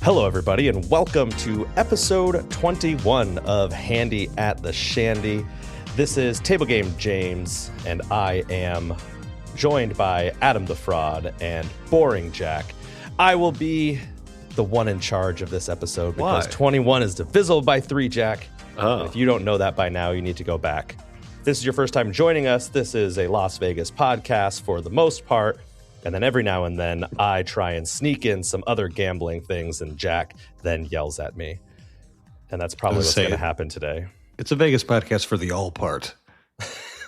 Hello, everybody, and welcome to episode 21 of Handy at the Shandy. This is Table Game James, and I am joined by Adam the Fraud and Boring Jack. I will be the one in charge of this episode because 21 is divisible by 3, Jack. Oh. If you don't know that by now, you need to go back. If this is your first time joining us, this is a Las Vegas podcast for the most part. And then every now and then I try and sneak in some other gambling things, and Jack then yells at me. And that's probably what's going to happen today. It's a Vegas podcast for the all part.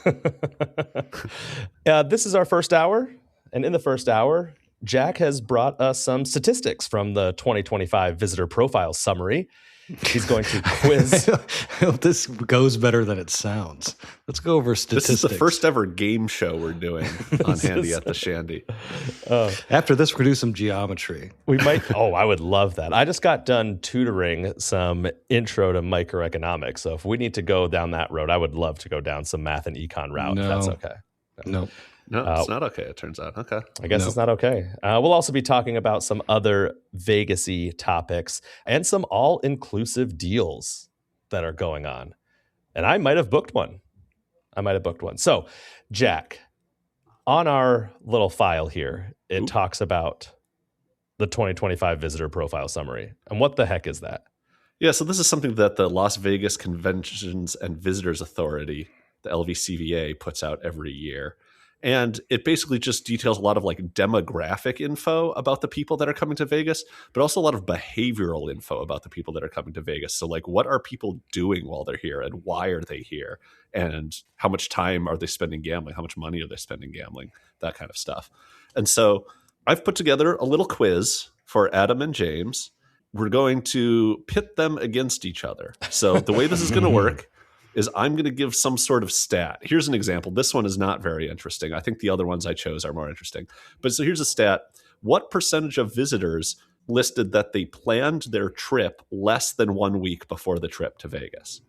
This is our first hour. And in the first hour, Jack has brought us some statistics from the 2025 Visitor Profile Summary. He's going to quiz. This goes better than it sounds. Let's go over statistics. This is the first ever game show we're doing on Handy at the Shandy. After this, we're going to do some geometry. We might. Oh, I would love that. I just got done tutoring some intro to microeconomics. So if we need to go down that road, I would love to go down some math and econ route. No. If that's okay. No. No, it's not okay, it turns out. Okay. I guess it's not okay. We'll also be talking about some other Vegas-y topics and some all-inclusive deals that are going on. And I might have booked one. So, Jack, on our little file here, it talks about the 2025 Visitor Profile Summary. And what the heck is that? Yeah, so this is something that the Las Vegas Conventions and Visitors Authority, the LVCVA, puts out every year. And it basically just details a lot of like demographic info about the people that are coming to Vegas, but also a lot of behavioral info about the people that are coming to Vegas. So like, what are people doing while they're here, and why are they here? And how much time are they spending gambling? How much money are they spending gambling? That kind of stuff. And so I've put together a little quiz for Adam and James. We're going to pit them against each other. So the way this is going to work is I'm going to give some sort of stat. Here's an example. This one is not very interesting. I think the other ones I chose are more interesting. But so here's a stat. What percentage of visitors listed that they planned their trip less than 1 week before the trip to Vegas?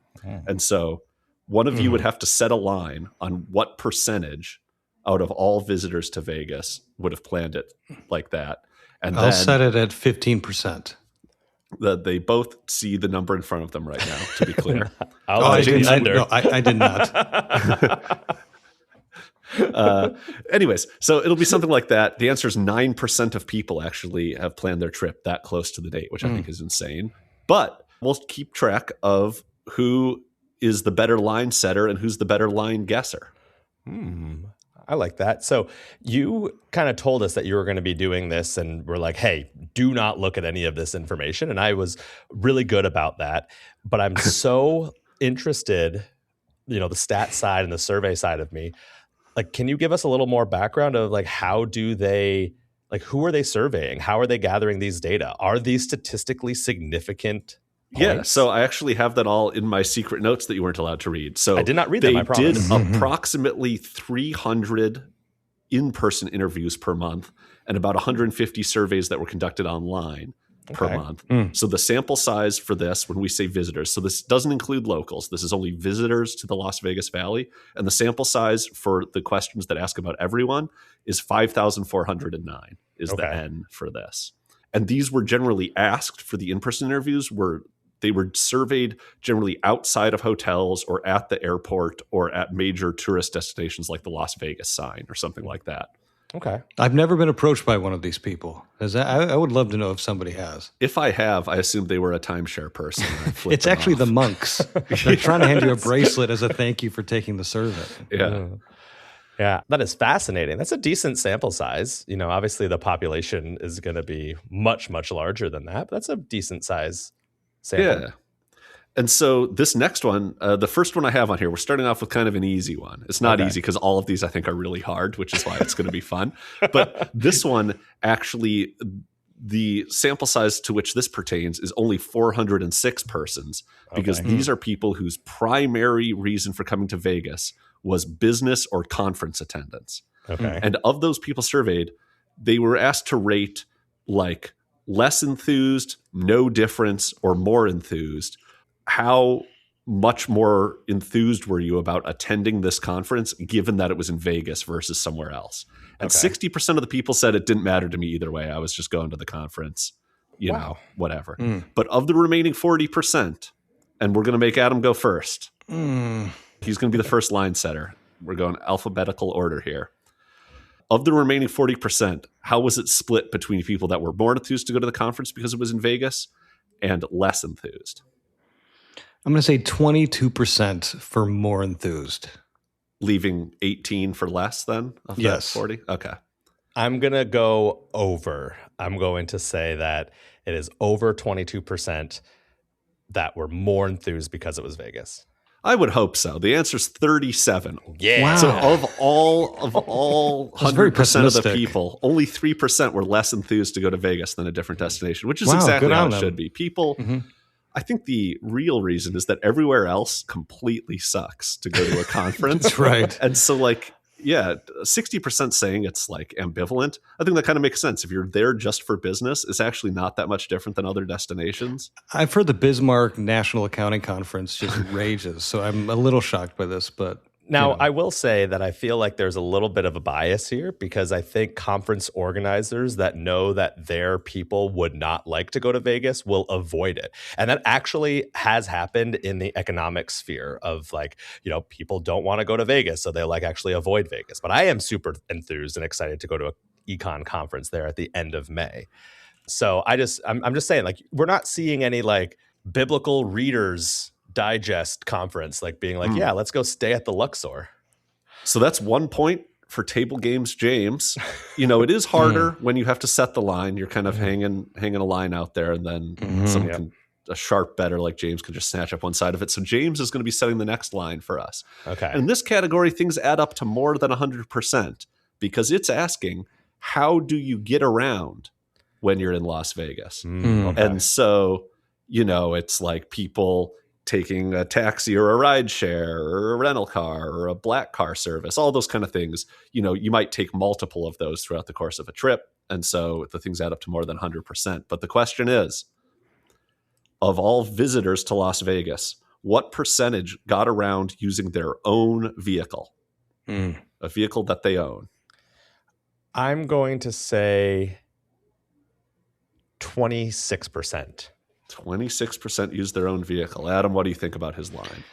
And so one of you would have to set a line on what percentage out of all visitors to Vegas would have planned it like that. And I'll set it at 15%. They both see the number in front of them right now, to be clear. I did not. Anyways, so it'll be something like that. The answer is 9% of people actually have planned their trip that close to the date, which I think is insane. But we'll keep track of who is the better line setter and who's the better line guesser. I like that. So you kind of told us that you were going to be doing this, and we're like, hey, do not look at any of this information. And I was really good about that. But I'm so interested, the stat side and the survey side of me. Like, can you give us a little more background of like, who are they surveying? How are they gathering these data? Are these statistically significant points? Yeah, so I actually have that all in my secret notes that you weren't allowed to read. So I did not read them, I promise. They did approximately 300 in-person interviews per month and about 150 surveys that were conducted online per month. So the sample size for this, when we say visitors, so this doesn't include locals. This is only visitors to the Las Vegas Valley. And the sample size for the questions that ask about everyone is 5,409 is the N for this. And these were generally asked for the in-person interviews they were surveyed generally outside of hotels or at the airport or at major tourist destinations like the Las Vegas sign or something like that. Okay. I've never been approached by one of these people. I would love to know if somebody has. If I have, I assume they were a timeshare person. It's actually the monks. They're trying to hand you a bracelet as a thank you for taking the survey. Yeah. Yeah, that is fascinating. That's a decent sample size. Obviously the population is going to be much, much larger than that, but that's a decent size sample. Yeah. And so this next one, the first one I have on here, we're starting off with kind of an easy one. It's not easy because all of these I think are really hard, which is why it's going to be fun. But this one, actually, the sample size to which this pertains is only 406 persons because these are people whose primary reason for coming to Vegas was business or conference attendance. And of those people surveyed, they were asked to rate like less enthused, no difference, or more enthused. How much more enthused were you about attending this conference, given that it was in Vegas versus somewhere else? And 60% of the people said it didn't matter to me either way. I was just going to the conference know, whatever. But of the remaining 40%, and we're going to make Adam go first. He's going to be the first line setter. We're going alphabetical order here. Of the remaining 40%, how was it split between people that were more enthused to go to the conference because it was in Vegas and less enthused? I'm going to say 22% for more enthused. Leaving 18 for less then? Of that 40? Okay. I'm going to go over. I'm going to say that it is over 22% that were more enthused because it was Vegas. I would hope so. The answer is 37. Yeah. Wow. So of all 100% of the people, only 3% were less enthused to go to Vegas than a different destination, which is exactly how it should be. People, I think the real reason is that everywhere else completely sucks to go to a conference. That's right. And so 60% saying it's like ambivalent. I think that kind of makes sense. If you're there just for business, it's actually not that much different than other destinations. I've heard the Bismarck National Accounting Conference just rages, so I'm a little shocked by this, but now, I will say that I feel like there's a little bit of a bias here because I think conference organizers that know that their people would not like to go to Vegas will avoid it. And that actually has happened in the economic sphere of people don't want to go to Vegas, so they actually avoid Vegas. But I am super enthused and excited to go to an econ conference there at the end of May. So I'm just saying, we're not seeing any biblical readers digest conference being yeah, let's go stay at the Luxor. So that's 1 point for Table Games James. It is harder when you have to set the line. You're kind of hanging a line out there, and then a sharp bettor like James can just snatch up one side of it. So James is going to be setting the next line for us. Okay. And in this category, things add up to more than 100% because it's asking, how do you get around when you're in Las Vegas? Okay. And so, it's like people taking a taxi or a ride share or a rental car or a black car service, all those kind of things. You might take multiple of those throughout the course of a trip. And so the things add up to more than 100%. But the question is, of all visitors to Las Vegas, what percentage got around using their own vehicle? A vehicle that they own. I'm going to say 26%. 26% use their own vehicle. Adam, what do you think about his line?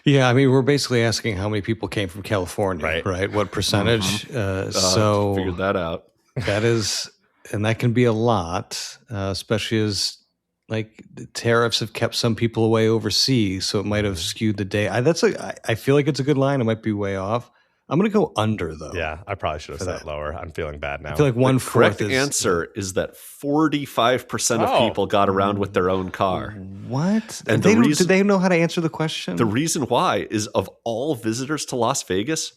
Yeah, I mean, we're basically asking how many people came from California, right? What percentage? So figured that out. That is, and that can be a lot, especially as the tariffs have kept some people away overseas, so it might have skewed the day. I feel like it's a good line. It might be way off. I'm going to go under, though. Yeah, I probably should have said it lower. I'm feeling bad now. I feel like the correct answer is that 45% of people got around with their own car. What? And did they know how to answer the question? The reason why is, of all visitors to Las Vegas,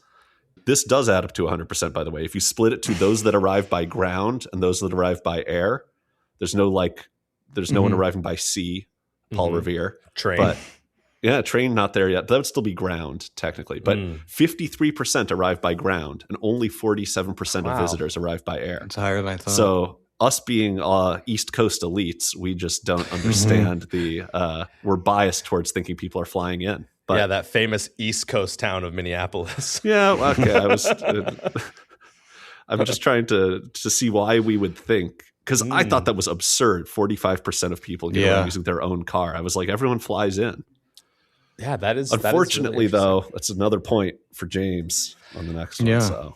this does add up to 100%, by the way. If you split it to those that arrive by ground and those that arrive by air, there's no one arriving by sea, Paul Revere. Train. But yeah, train not there yet. That would still be ground, technically. But 53% arrive by ground, and only 47% of visitors arrive by air. It's higher than I thought. So us being East Coast elites, we just don't understand we're biased towards thinking people are flying in. But, yeah, that famous East Coast town of Minneapolis. Yeah, okay. I'm just trying to see why we would think. Because I thought that was absurd. 45% of people get around using their own car. I was like, everyone flies in. Yeah, that is. Unfortunately, that is really though, that's another point for James on the next one. Yeah. So.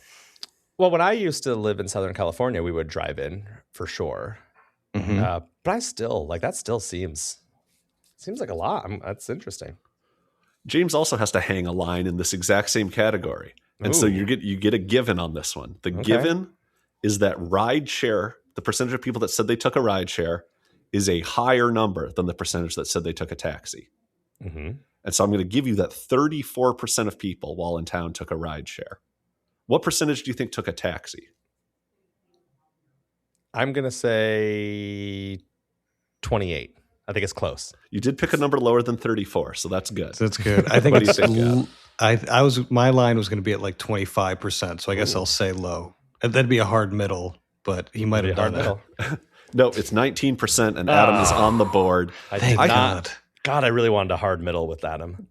Well, when I used to live in Southern California, we would drive in for sure. But I still that still seems like a lot. That's interesting. James also has to hang a line in this exact same category, and so you get a given on this one. The given is that ride share. The percentage of people that said they took a ride share is a higher number than the percentage that said they took a taxi. And so I'm going to give you that 34% of people while in town took a ride share. What percentage do you think took a taxi? I'm going to say 28. I think it's close. You did pick a number lower than 34, so that's good. That's good. I think What do you think, my line was going to be at 25%, so I guess I'll say low. And that'd be a hard middle, but he might have done that. No, it's 19%, and Adam is on the board. Thank God. God, I really wanted a hard middle with Adam.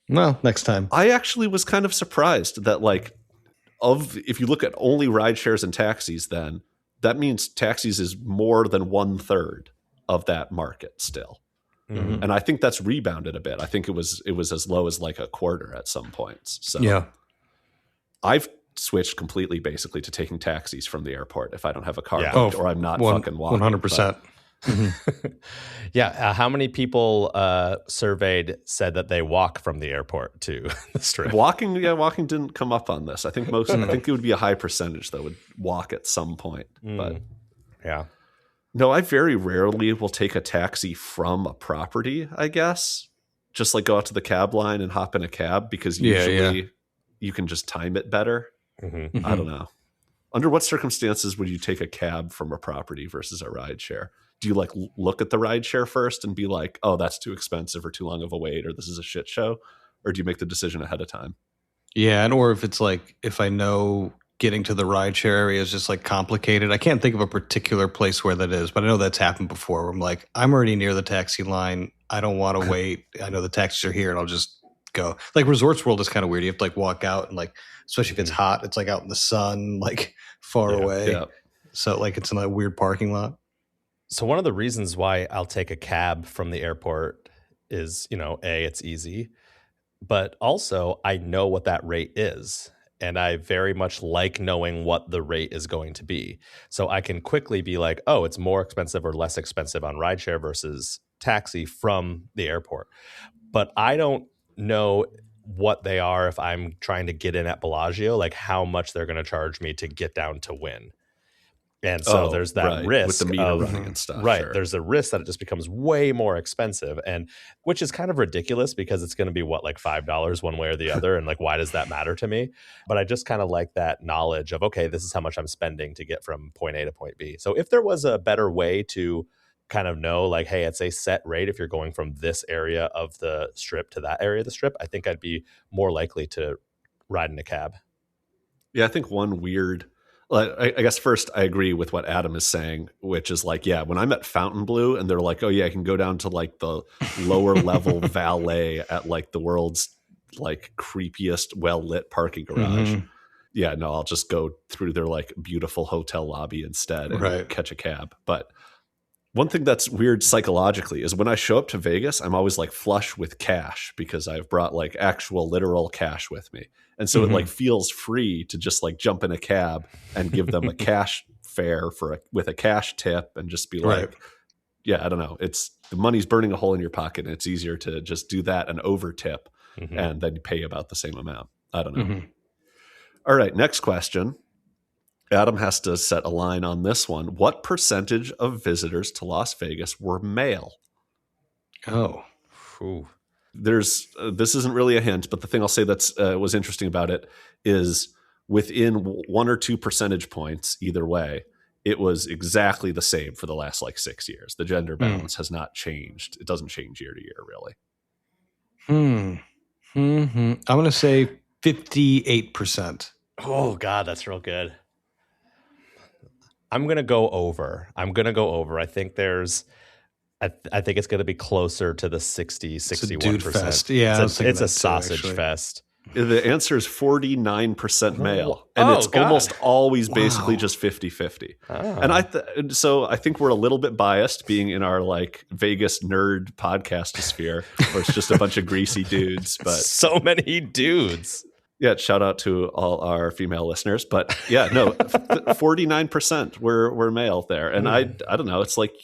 Well, next time. I actually was kind of surprised that if you look at only ride shares and taxis, then that means taxis is more than 1/3 of that market still. Mhm. And I think that's rebounded a bit. I think it was as low as like a quarter at some points. So Yeah. I've switched completely basically to taking taxis from the airport if I don't have a car Yeah. booked, or I'm not fucking walking. 100%. Yeah. How many people surveyed said that they walk from the airport to the strip? Walking didn't come up on this. I think I think it would be a high percentage that would walk at some point. But yeah. no, I very rarely will take a taxi from a property, I guess. Just like go out to the cab line and hop in a cab, because usually you can just time it better. Mm-hmm. I don't know. Under what circumstances would you take a cab from a property versus a ride share? Do you like look at the ride share first and be like, oh, that's too expensive or too long of a wait, or this is a shit show? Or do you make the decision ahead of time? Yeah, and or if it's like, if I know getting to the rideshare area is just like complicated. I can't think of a particular place where that is, but I know that's happened before where I'm like, I'm already near the taxi line. I don't want to wait. I know the taxis are here and I'll just go. Like Resorts World is kind of weird. You have to like walk out and like, especially if it's hot, it's like out in the sun, like far away. Yeah. So like it's in a weird parking lot. So one of the reasons why I'll take a cab from the airport is, A, it's easy, but also I know what that rate is. And I very much like knowing what the rate is going to be. So I can quickly be like, oh, it's more expensive or less expensive on rideshare versus taxi from the airport. But I don't know what they are if I'm trying to get in at Bellagio, like how much they're going to charge me to get down to Wynn. And so there's that risk with the meter running and stuff. Right. Sure. There's a risk that it just becomes way more expensive, and which is kind of ridiculous because it's going to be like $5 one way or the other. And like, why does that matter to me? But I just kind of like that knowledge of, okay, this is how much I'm spending to get from point A to point B. So if there was a better way to kind of know like, hey, it's a set rate if you're going from this area of the strip to that area of the strip, I think I'd be more likely to ride in a cab. Yeah, I think one weird... I guess first I agree with what Adam is saying, which is like, yeah, when I'm at Fontainebleau and they're like, oh yeah, I can go down to like the lower level valet at like the world's like creepiest well-lit parking garage. Mm-hmm. Yeah, no, I'll just go through their like beautiful hotel lobby instead and catch a cab. But one thing that's weird psychologically is when I show up to Vegas, I'm always like flush with cash because I've brought like actual literal cash with me. And so it like feels free to just like jump in a cab and give them a cash fare with a cash tip and just be like, yeah, I don't know. It's the money's burning a hole in your pocket and it's easier to just do that and over tip and then pay about the same amount. I don't know. All right. Next question. Adam has to set a line on this one. What percentage of visitors to Las Vegas were male? Oh, There's this isn't really a hint, but the thing I'll say that's was interesting about it is within 1 or 2 percentage points either way, it was exactly the same for the last like 6 years. The gender balance has not changed. It doesn't change year to year, really. I'm going to say 58%. Oh God, that's real good. I'm going to go over. I think I think it's going to be closer to the 61%. It's a dude fest. Yeah, it's a sausage fest. The answer is 49% male. And it's almost always basically just 50-50. And so I think we're a little bit biased being in our like Vegas nerd podcast sphere where it's just a bunch of greasy dudes. But so many dudes. Yeah, shout out to all our female listeners. But yeah, no, 49% were male there. And I don't know, it's like,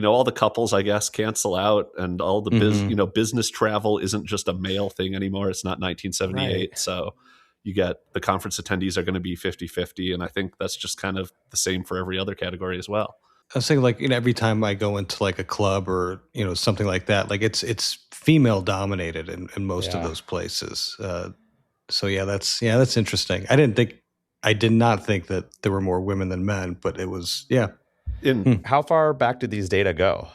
all the couples, I guess, cancel out and all the business travel isn't just a male thing anymore. It's not 1978. Right. So you get the conference attendees are going to be 50-50. And I think that's just kind of the same for every other category as well. I was saying like, every time I go into like a club or, something like that, like it's female dominated in most of those places. So that's interesting. I did not think that there were more women than men, but it was, How far back do these data go?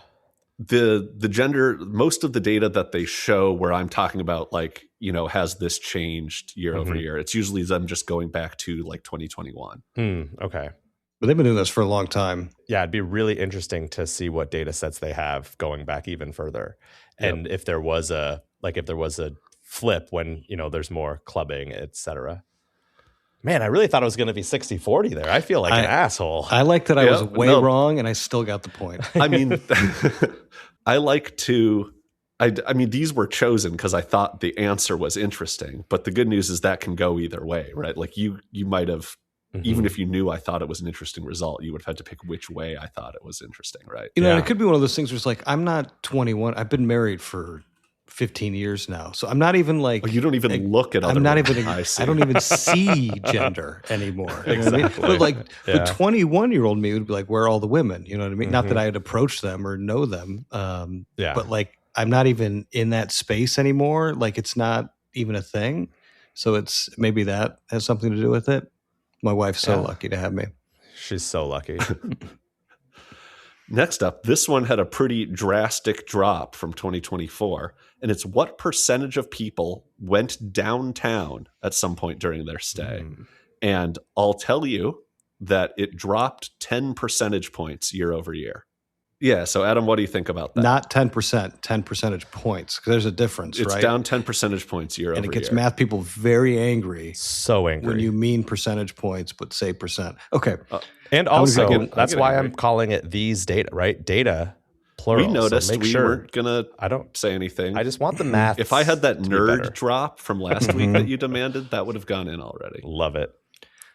The gender, most of the data that they show where I'm talking about like, has this changed year over year? It's usually them just going back to like 2021. Okay. But they've been doing this for a long time. Yeah, it'd be really interesting to see what data sets they have going back even further. And if there was a flip when, there's more clubbing, et cetera. Man, I really thought it was going to be 60-40 there. I feel like an asshole. I like that I was way wrong and I still got the point. I mean, I like to. I mean, these were chosen because I thought the answer was interesting. But the good news is that can go either way, right? Like you might have, even if you knew I thought it was an interesting result, you would have had to pick which way I thought it was interesting, right? You know, and it could be one of those things where it's like, I'm not 21. I've been married for 15 years now. So I'm not even like... Oh, you don't even look at other I'm not women. even... I don't even see gender anymore. You know what I mean? But like the 21-year-old me would be like, where are all the women? You know what I mean? Not that I had approached them or know them. But like, I'm not even in that space anymore. Like it's not even a thing. So it's maybe that has something to do with it. My wife's so lucky to have me. She's so lucky. Next up, this one had a pretty drastic drop from 2024. And it's what percentage of people went downtown at some point during their stay. And I'll tell you that it dropped 10 percentage points year over year. Yeah. So, Adam, what do you think about that? Not 10%, 10 percentage points. Because there's a difference, it's right? down 10 percentage points year over year. And it gets math people very angry. So angry. When you mean percentage points, but say percent. Okay. And also, that's why I'm calling it these data, right? Data, plural. We noticed so we weren't going to say anything. I just want the math. If I had that nerd drop from last week that you demanded, that would have gone in already. Love it.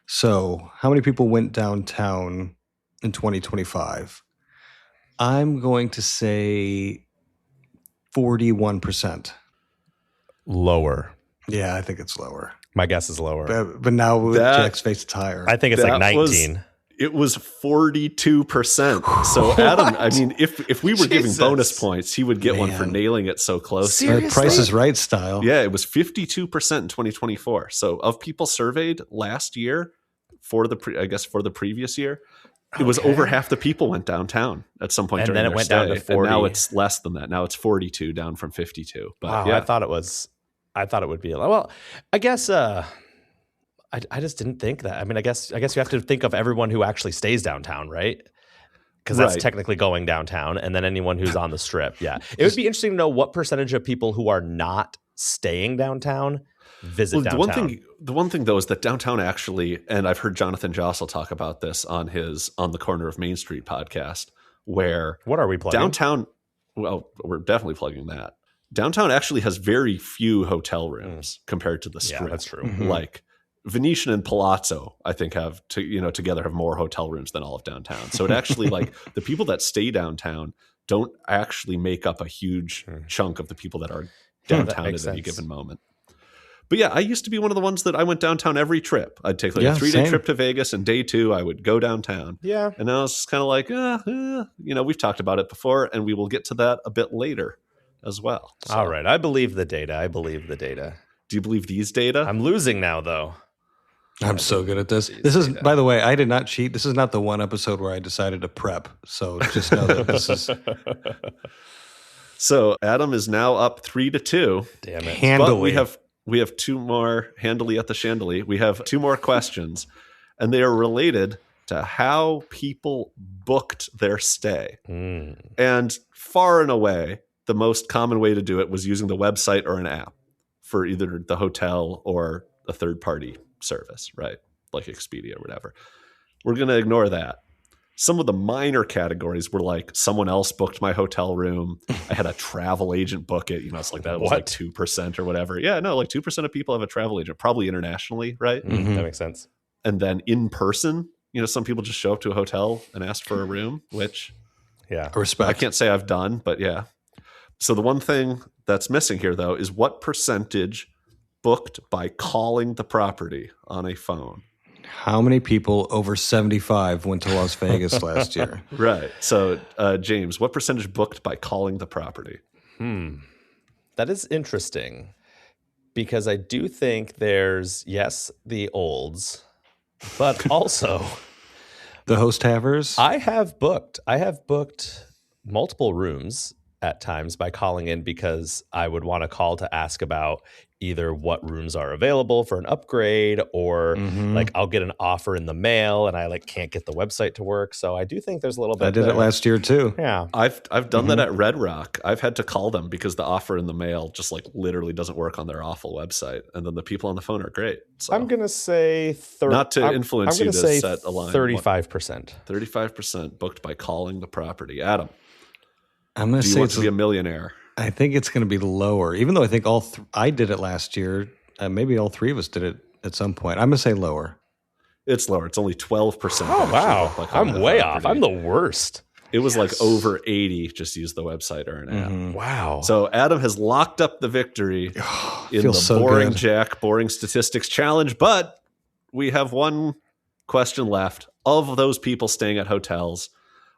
So, how many people went downtown in 2025? I'm going to say 41%. Lower. Yeah, I think it's lower. My guess is lower. But now Jack's face is higher. I think it's like 19. It was 42%. So Adam, I mean, if we were giving bonus points, he would get one for nailing it so close. Seriously? Price is Right style. Yeah, it was 52% in 2024. So of people surveyed last year for the previous year, it was over half the people went downtown at some point during their stay. And then it went down to 40. And now it's less than that. Now it's 42 down from 52. But wow, yeah. I thought it would be well, I guess I just didn't think that. I mean, I guess you have to think of everyone who actually stays downtown, right? Because that's technically going downtown, and then anyone who's on the strip. Yeah, it would be interesting to know what percentage of people who are not staying downtown visit downtown. The one thing though is that downtown actually, and I've heard Jonathan Jossel talk about this on his On the Corner of Main Street podcast, where what are we plugging? Downtown? Well, we're definitely plugging that. Downtown actually has very few hotel rooms compared to the strip. Yeah, that's true. Like Venetian and Palazzo, I think together have more hotel rooms than all of downtown. So it actually like the people that stay downtown don't actually make up a huge chunk of the people that are downtown at any given moment. But yeah, I used to be one of the ones that I went downtown every trip. I'd take like a 3-day trip to Vegas, and day 2 I would go downtown. Yeah. And now it's just kind of like, we've talked about it before, and we will get to that a bit later as well. So. All right. I believe the data. Do you believe these data? I'm losing now, though. I'm so good at this. This is, by the way, I did not cheat. This is not the one episode where I decided to prep. So just know that this is... So Adam is now up 3-2. Damn it. Handily. But we have two more, handily at the chandelier. We have 2 more questions, and they are related to how people booked their stay. And far and away, the most common way to do it was using the website or an app for either the hotel or a third-party service, right? Like Expedia or whatever. We're going to ignore that. Some of the minor categories were like someone else booked my hotel room. I had a travel agent book it. It's like that was like 2% or whatever. Yeah, no, like 2% of people have a travel agent, probably internationally, right? Mm-hmm. That makes sense. And then in person, some people just show up to a hotel and ask for a room, which respect. I can't say I've done, but yeah. So the one thing that's missing here, though, is what percentage booked by calling the property on a phone. How many people over 75 went to Las Vegas last year? Right. So, James, what percentage booked by calling the property? That is interesting because I do think there's, yes, the olds, but also the host havers. I have booked multiple rooms at times by calling in because I would want to call to ask about either what rooms are available for an upgrade or like I'll get an offer in the mail and I like can't get the website to work. So I do think there's a little bit. I did it last year too. Yeah. I've done that at Red Rock. I've had to call them because the offer in the mail just like literally doesn't work on their awful website. And then the people on the phone are great. So I'm going to say not to influence you to say set a line. 35%. 35% booked by calling the property. Adam, I'm going to do you say want it's to be a millionaire? I think it's going to be lower, even though I think I did it last year. Maybe all three of us did it at some point. I'm going to say lower. It's lower. It's only 12%. Oh, wow. I'm way off. I'm the worst. It was like over 80. Just use the website or an app. Wow. So Adam has locked up the victory in the so Boring good. Jack Boring Statistics Challenge. But we have one question left. Of those people staying at hotels,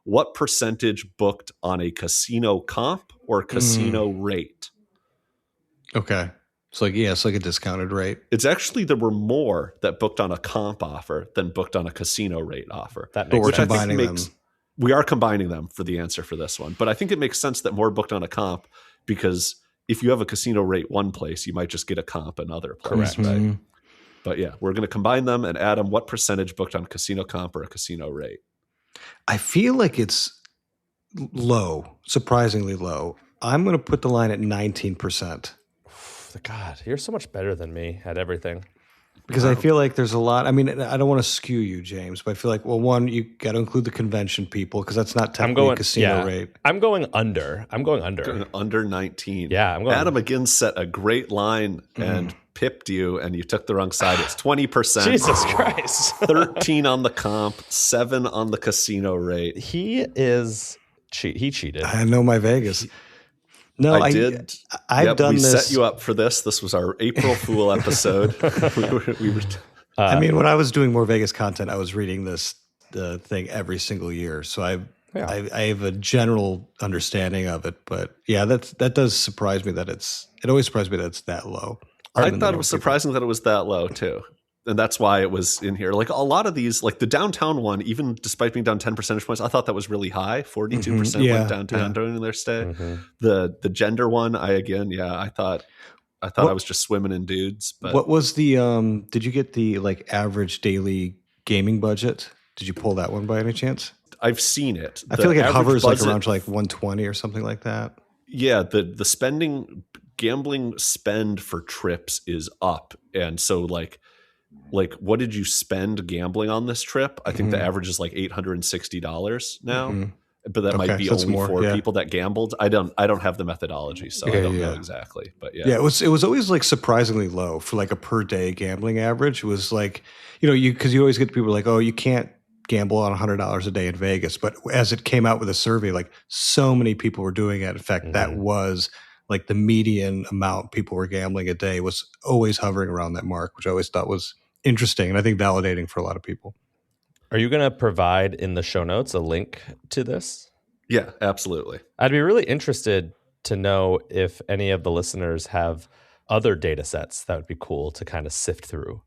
what percentage booked on a casino comp or casino rate? Okay. It's like, it's like a discounted rate. It's actually, there were more that booked on a comp offer than booked on a casino rate offer. That But makes we're sense. combining them. We are combining them for the answer for this one. But I think it makes sense that more booked on a comp because if you have a casino rate one place, you might just get a comp another place. Correct. Right? But yeah, we're going to combine them. And Adam, what percentage booked on casino comp or a casino rate? I feel like it's low, surprisingly low. I'm going to put the line at 19%. God, you're so much better than me at everything. Because I feel like there's a lot. I mean, I don't want to skew you, James, but I feel like, well, one, you got to include the convention people because that's not technically a casino rate. I'm going under. Going under 19. Yeah, I'm going Adam again set a great line and pipped you, and you took the wrong side. It's 20%. Jesus Christ. 13 on the comp, 7 on the casino rate. He cheated. I know my Vegas. No, I did. I've done we this. set you up for this. This was our April Fool episode. we were I mean, when I was doing more Vegas content, I was reading this thing every single year. So I have a general understanding of it. But yeah, that does surprise me it always surprised me that it's that low. I thought it was surprising that it was that low too. And that's why it was in here. Like a lot of these, like the downtown one, even despite being down 10 percentage points, I thought that was really high. 42% went downtown during their stay. The gender one, I thought I was just swimming in dudes. But what was the did you get the like average daily gaming budget? Did you pull that one by any chance? I've seen it. I feel like it hovers like around like 120 or something like that. Yeah, the gambling spend for trips is up. And so like what did you spend gambling on this trip? I think the average is like $860 now. But that might be so only more, for people that gambled. I don't have the methodology, so I don't know exactly. But yeah, it was always like surprisingly low for like a per day gambling average. It was like, because you always get people like, oh, you can't gamble on $100 a day in Vegas. But as it came out with a survey, like so many people were doing it. In fact, that was like the median amount people were gambling a day was always hovering around that mark, which I always thought was interesting and I think validating for a lot of people. Are you going to provide in the show notes a link to this? Yeah, absolutely. I'd be really interested to know if any of the listeners have other data sets that would be cool to kind of sift through.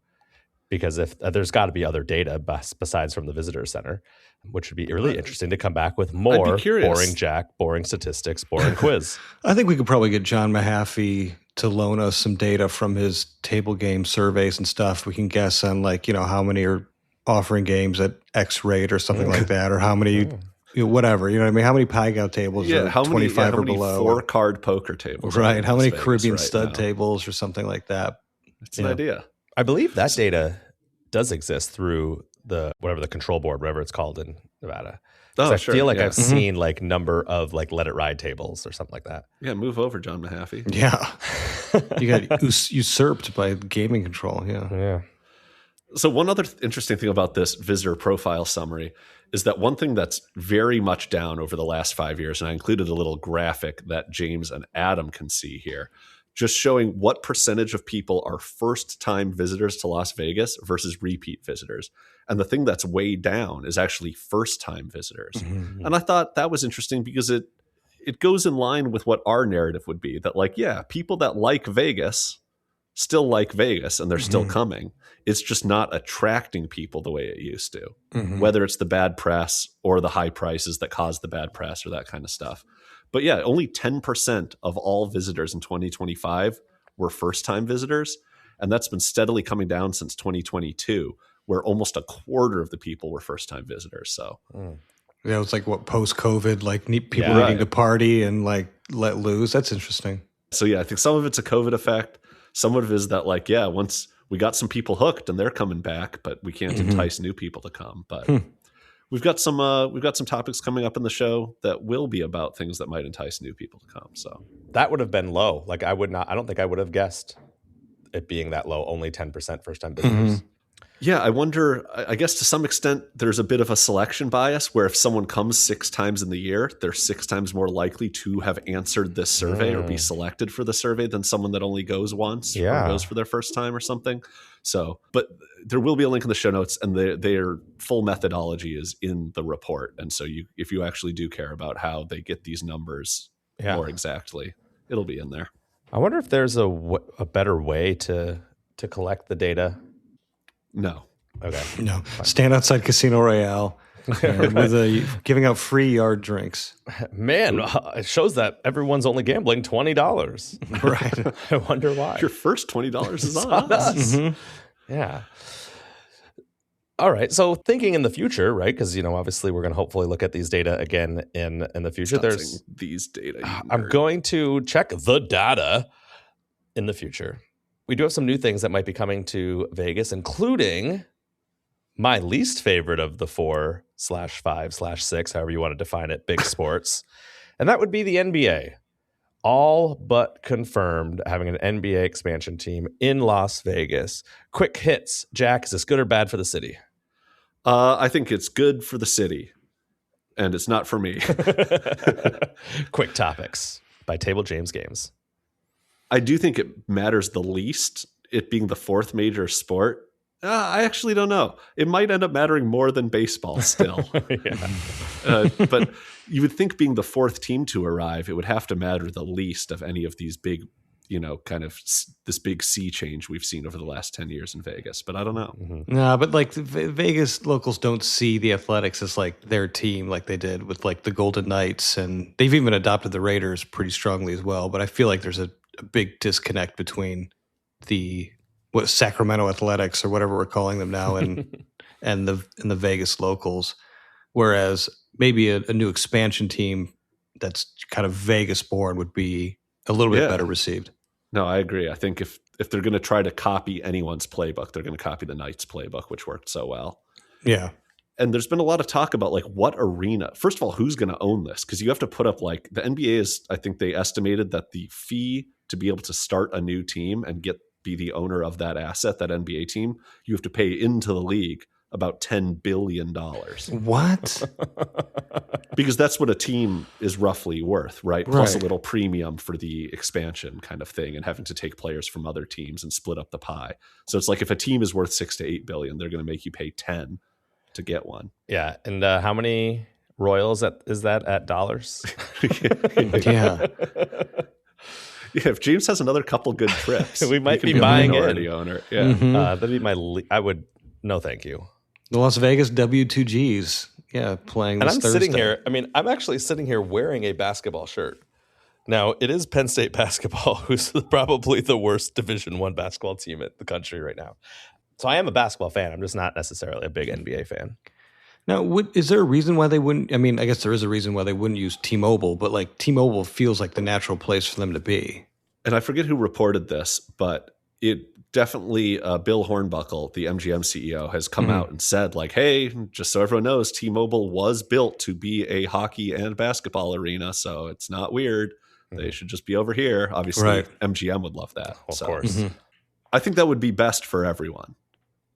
Because if there's got to be other data besides from the visitor center, which would be really interesting to come back with more boring Jack, boring statistics, boring quiz. I think we could probably get John Mahaffey to loan us some data from his table game surveys and stuff. We can guess on like, how many are offering games at X rate or something like that, or how many, whatever, you know what I mean? How many Paygout tables are how 25 many, or below? 4-card poker tables. Right. How many Caribbean right stud now. tables or something like that? It's an idea. I believe that data does exist through the control board, whatever it's called in Nevada. I feel like I've seen like number of like let it ride tables or something like that. Yeah, move over, John Mahaffey. Yeah. You got usurped by gaming control. Yeah. So one other interesting thing about this visitor profile summary is that one thing that's very much down over the last 5 years, and I included a little graphic that James and Adam can see here, just showing what percentage of people are first-time visitors to Las Vegas versus repeat visitors. And the thing that's way down is actually first-time visitors. And I thought that was interesting because it goes in line with what our narrative would be, that like, yeah, people that like Vegas still like Vegas and they're still coming. It's just not attracting people the way it used to, whether it's the bad press or the high prices that cause the bad press or that kind of stuff. But yeah, only 10% of all visitors in 2025 were first-time visitors. And that's been steadily coming down since 2022, where almost a quarter of the people were first-time visitors. So Yeah, it's like what post-COVID, like people Yeah. needing to party and like let loose. That's interesting. So yeah, I think some of it's a COVID effect. Some of it is that like, yeah, once we got some people hooked and they're coming back, but we can't entice new people to come. But we've got some topics coming up in the show that will be about things that might entice new people to come. So That would have been low. Like I don't think I would have guessed it being that low, only 10% first time visitors. yeah, I wonder, I guess to some extent, there's a bit of a selection bias where if someone comes 6 times in the year, they're 6 times more likely to have answered this survey or be selected for the survey than someone that only goes once or goes for their first time or something. So, but there will be a link in the show notes, and their full methodology is in the report. And so if you actually do care about how they get these numbers more exactly, it'll be in there. I wonder if there's a better way to collect the data. No. Okay. No. Stand outside Casino Royale with giving out free yard drinks. Man, it shows that everyone's only gambling $20. Right. I wonder why. Your first $20 is on us. Yeah. All right. So thinking in the future, right? Because obviously we're going to hopefully look at these data again in the future. Stop saying these data. I'm going to check the data in the future. We do have some new things that might be coming to Vegas, including my least favorite of the 4/5/6, however you want to define it, big sports. And that would be the NBA. All but confirmed having an NBA expansion team in Las Vegas. Quick hits. Jack, is this good or bad for the city? I think it's good for the city, and it's not for me. Quick topics by Table James Games. I do think it matters the least, it being the 4th major sport. I actually don't know. It might end up mattering more than baseball still. But you would think being the 4th team to arrive, it would have to matter the least of any of these big, kind of this big sea change we've seen over the last 10 years in Vegas. But I don't know. No, but like Vegas locals don't see the Athletics as like their team like they did with like the Golden Knights. And they've even adopted the Raiders pretty strongly as well. But I feel like there's a big disconnect between the Sacramento Athletics or whatever we're calling them now and the Vegas locals, whereas maybe a new expansion team that's kind of Vegas born would be a little bit better received. No, I agree. I think if they're going to try to copy anyone's playbook, they're going to copy the Knights playbook, which worked so well. Yeah. And there's been a lot of talk about like what arena. First of all, who's going to own this? Because you have to put up like the NBA is, I think they estimated that the fee to be able to start a new team and be the owner of that asset, that NBA team, you have to pay into the league about $10 billion. What? Because that's what a team is roughly worth, right? Plus a little premium for the expansion kind of thing and having to take players from other teams and split up the pie. So it's like if a team is worth 6 to 8 billion, they're going to make you pay 10 to get one. Yeah. And how many Royals is that at dollars? Yeah. Yeah, if James has another couple good trips, we might be buying a minority owner. Yeah, that'd be I would. No, thank you. The Las Vegas W2Gs, playing. And this I'm Thursday. sitting here. I mean, I'm actually sitting here wearing a basketball shirt. Now, it is Penn State basketball, who's probably the worst Division I basketball team in the country right now. So I am a basketball fan. I'm just not necessarily a big NBA fan. Now, is there a reason why they wouldn't? I mean, I guess there is a reason why they wouldn't use T-Mobile, but like T-Mobile feels like the natural place for them to be. And I forget who reported this, but it definitely Bill Hornbuckle, the MGM CEO, has come out and said like, hey, just so everyone knows, T-Mobile was built to be a hockey and basketball arena. So it's not weird. They should just be over here. Obviously, MGM would love that. Of course. I think that would be best for everyone.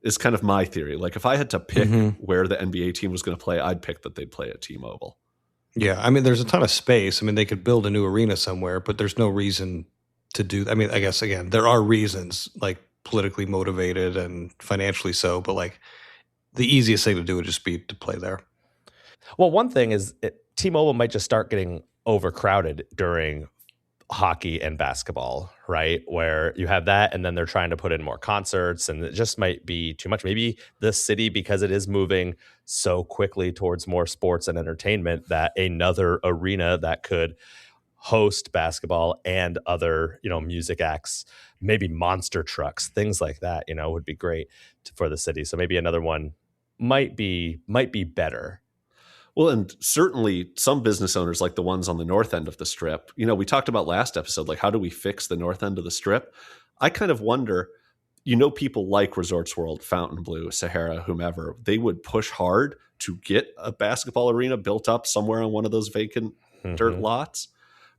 Is kind of my theory. Like if I had to pick where the NBA team was going to play, I'd pick that they'd play at T-Mobile. Yeah, I mean, there's a ton of space. I mean, they could build a new arena somewhere, but there's no reason to do. I mean, I guess again, there are reasons, like politically motivated and financially so, but like the easiest thing to do would just be to play there. Well, one thing is T-Mobile might just start getting overcrowded during hockey and basketball, right? Where you have that and then they're trying to put in more concerts and it just might be too much. Maybe the city, because it is moving so quickly towards more sports and entertainment, that another arena that could host basketball and other, music acts, maybe monster trucks, things like that, would be great for the city. So maybe another one might be better. Well, and certainly some business owners like the ones on the north end of the strip, we talked about last episode, like how do we fix the north end of the strip? I kind of wonder, people like Resorts World, Fontainebleau, Sahara, whomever, they would push hard to get a basketball arena built up somewhere on one of those vacant dirt lots.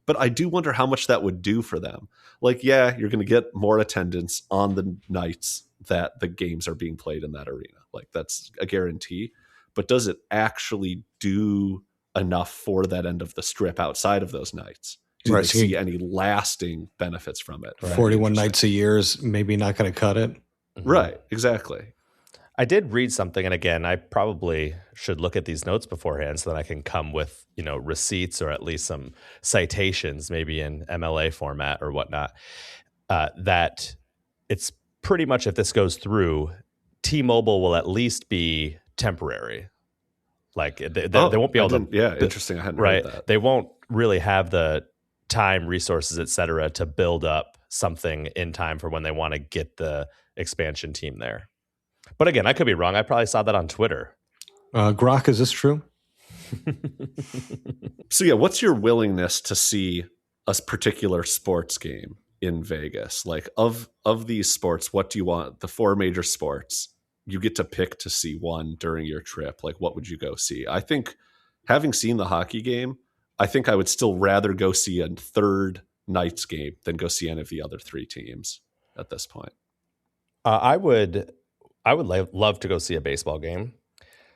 But I do wonder how much that would do for them. Like, yeah, you're going to get more attendance on the nights that the games are being played in that arena. Like, that's a guarantee. But does it actually do enough for that end of the strip outside of those nights? Do they see any lasting benefits from it? 41 nights a year is maybe not going to cut it. Right, exactly. I did read something, and again, I probably should look at these notes beforehand so that I can come with, receipts or at least some citations, maybe in MLA format or whatnot, that it's pretty much, if this goes through, T-Mobile will at least be temporary. Like they won't be able to. Yeah, interesting. I hadn't heard that. They won't really have the time, resources, et cetera, to build up something in time for when they want to get the expansion team there. But again, I could be wrong. I probably saw that on Twitter. Grok, is this true? So yeah, what's your willingness to see a particular sports game in Vegas? Like of these sports, what do you want? The 4 major sports, you get to pick to see one during your trip. Like, what would you go see? I think, having seen the hockey game, I think I would still rather go see a third night's game than go see any of the other 3 teams at this point. I would love to go see a baseball game.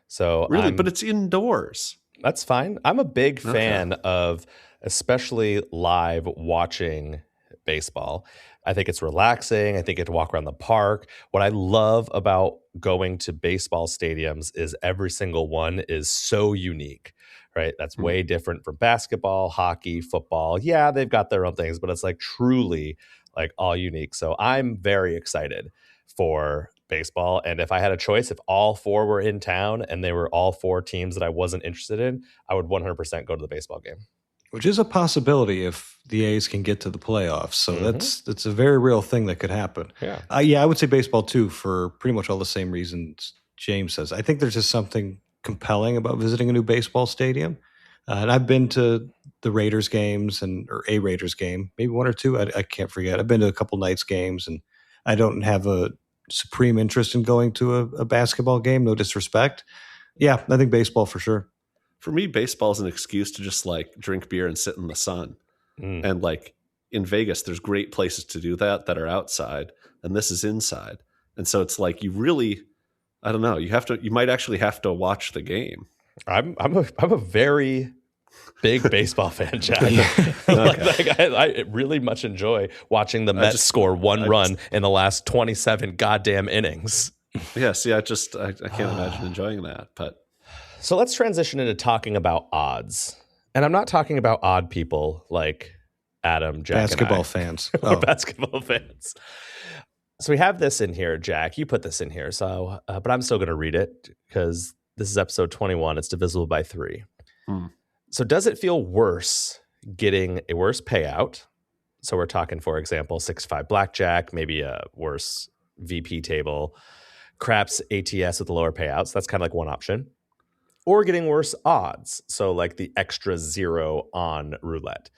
So really, but it's indoors. That's fine. I'm a big fan of especially live watching baseball. I think it's relaxing. I think you get to walk around the park. What I love about going to baseball stadiums is every single one is so unique, right? That's way different from basketball, hockey, football. Yeah, they've got their own things, but it's like truly like all unique. So I'm very excited for baseball. And if I had a choice, if all 4 were in town and they were all 4 teams that I wasn't interested in, I would 100% go to the baseball game. Which is a possibility if the A's can get to the playoffs. So that's a very real thing that could happen. Yeah. I would say baseball too, for pretty much all the same reasons James says. I think there's just something compelling about visiting a new baseball stadium. And I've been to the Raiders games or a Raiders game, maybe 1 or 2. I can't forget. I've been to a couple Knights games, and I don't have a supreme interest in going to a basketball game. No disrespect. Yeah, I think baseball for sure. For me, baseball is an excuse to just like drink beer and sit in the sun. And like in Vegas, there's great places to do that are outside, and this is inside. And so it's like you really, I don't know, you might actually have to watch the game. I'm a very big baseball fan, Jack. I really much enjoy watching the Mets score one run in the last 27 goddamn innings. Yeah, see, I can't imagine enjoying that. But so let's transition into talking about odds. And I'm not talking about odd people like Adam, Jack, basketball fans. Basketball fans. So we have this in here, Jack. You put this in here. So, but I'm still going to read it because this is episode 21. It's divisible by 3. So does it feel worse getting a worse payout? So we're talking, for example, 6-5 blackjack, maybe a worse VP table, craps ATS with the lower payouts. That's kind of like one option. Or getting worse odds. So like the extra 0 on roulette.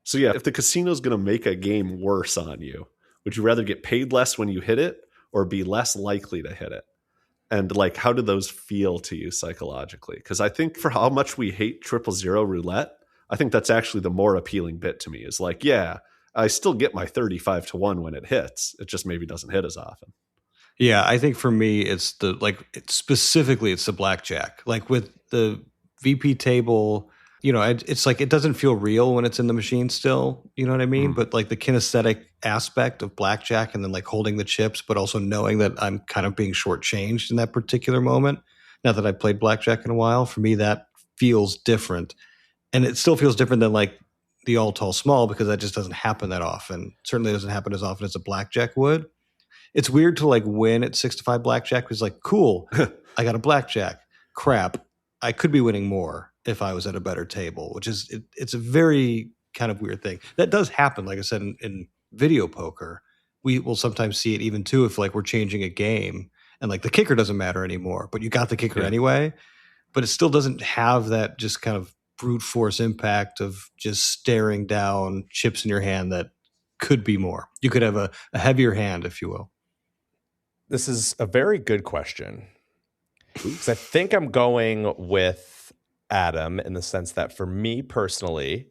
So yeah, if the casino's going to make a game worse on you, would you rather get paid less when you hit it or be less likely to hit it? And like, how do those feel to you psychologically? Because I think for how much we hate 000 roulette, I think that's actually the more appealing bit to me is like, yeah, I still get my 35-1 when it hits. It just maybe doesn't hit as often. Yeah, I think for me, it's specifically it's the blackjack. Like with the VP table, it's like it doesn't feel real when it's in the machine still. You know what I mean? But like the kinesthetic aspect of blackjack and then like holding the chips, but also knowing that I'm kind of being shortchanged in that particular moment. Not that I've played blackjack in a while. For me, that feels different. And it still feels different than like the all tall small because that just doesn't happen that often. Certainly doesn't happen as often as a blackjack would. It's weird to like win at 6-5 blackjack because like, cool, I got a blackjack. Crap, I could be winning more if I was at a better table, which is it's a very kind of weird thing. That does happen, like I said, in video poker. We will sometimes see it even too if like we're changing a game and like the kicker doesn't matter anymore, but you got the kicker anyway. But it still doesn't have that just kind of brute force impact of just staring down chips in your hand that could be more. You could have a heavier hand, if you will. This is a very good question. Because I think I'm going with Adam in the sense that for me personally,